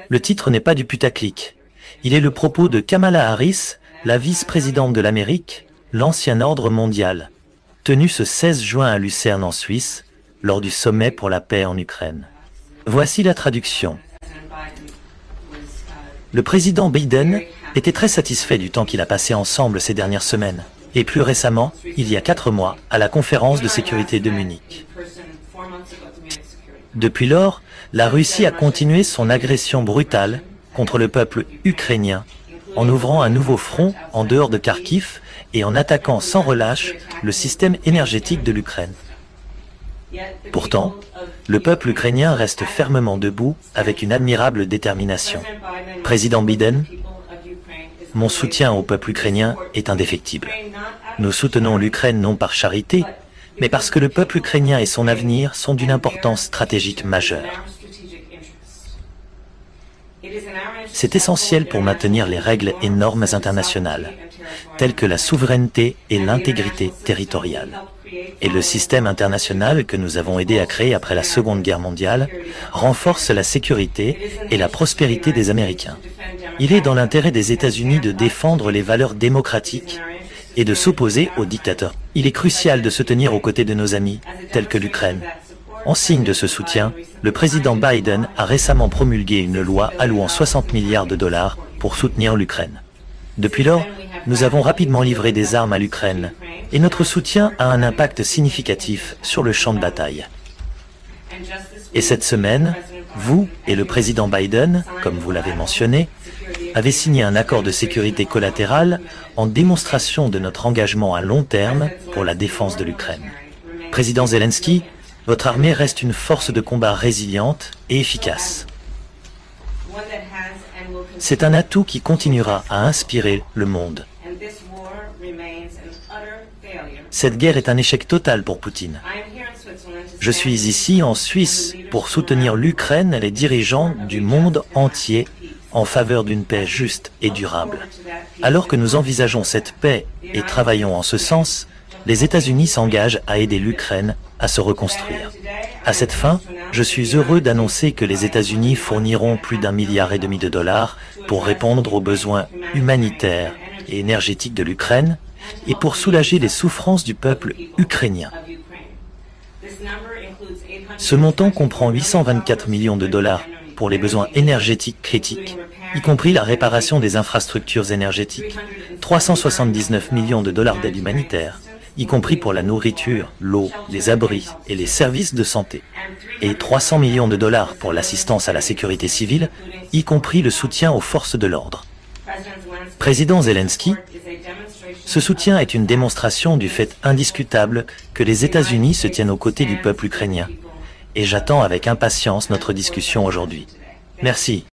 Le titre n'est pas du putaclic. Il est le propos de Kamala Harris, la vice-présidente de l'Amérique, l'ancien ordre mondial, tenu ce 16 juin à Lucerne en Suisse, lors du sommet pour la paix en Ukraine. Voici la traduction. Le président Biden était très satisfait du temps qu'il a passé ensemble ces dernières semaines, et plus récemment, il y a 4 mois, à la conférence de sécurité de Munich. Depuis lors, la Russie a continué son agression brutale contre le peuple ukrainien, en ouvrant un nouveau front en dehors de Kharkiv et en attaquant sans relâche le système énergétique de l'Ukraine. Pourtant, le peuple ukrainien reste fermement debout avec une admirable détermination. Président Biden, mon soutien au peuple ukrainien est indéfectible. Nous soutenons l'Ukraine non par charité, mais parce que le peuple ukrainien et son avenir sont d'une importance stratégique majeure. C'est essentiel pour maintenir les règles et normes internationales, telles que la souveraineté et l'intégrité territoriale. Et le système international que nous avons aidé à créer après la Seconde Guerre mondiale renforce la sécurité et la prospérité des Américains. Il est dans l'intérêt des États-Unis de défendre les valeurs démocratiques et de s'opposer aux dictateurs. Il est crucial de se tenir aux côtés de nos amis, tels que l'Ukraine. En signe de ce soutien, le président Biden a récemment promulgué une loi allouant 60 milliards de dollars pour soutenir l'Ukraine. Depuis lors, nous avons rapidement livré des armes à l'Ukraine et notre soutien a un impact significatif sur le champ de bataille. Et cette semaine, vous et le président Biden, comme vous l'avez mentionné, avez signé un accord de sécurité collatérale en démonstration de notre engagement à long terme pour la défense de l'Ukraine. Président Zelensky, votre armée reste une force de combat résiliente et efficace. C'est un atout qui continuera à inspirer le monde. Cette guerre est un échec total pour Poutine. Je suis ici en Suisse pour soutenir l'Ukraine et les dirigeants du monde entier en faveur d'une paix juste et durable. Alors que nous envisageons cette paix et travaillons en ce sens, les États-Unis s'engagent à aider l'Ukraine à se reconstruire. À cette fin, je suis heureux d'annoncer que les États-Unis fourniront plus d'1,5 milliard de dollars pour répondre aux besoins humanitaires et énergétiques de l'Ukraine et pour soulager les souffrances du peuple ukrainien. Ce montant comprend 824 millions de dollars pour les besoins énergétiques critiques, y compris la réparation des infrastructures énergétiques, 379 millions de dollars d'aide humanitaire, y compris pour la nourriture, l'eau, les abris et les services de santé, et 300 millions de dollars pour l'assistance à la sécurité civile, y compris le soutien aux forces de l'ordre. Président Zelensky, ce soutien est une démonstration du fait indiscutable que les États-Unis se tiennent aux côtés du peuple ukrainien, et j'attends avec impatience notre discussion aujourd'hui. Merci.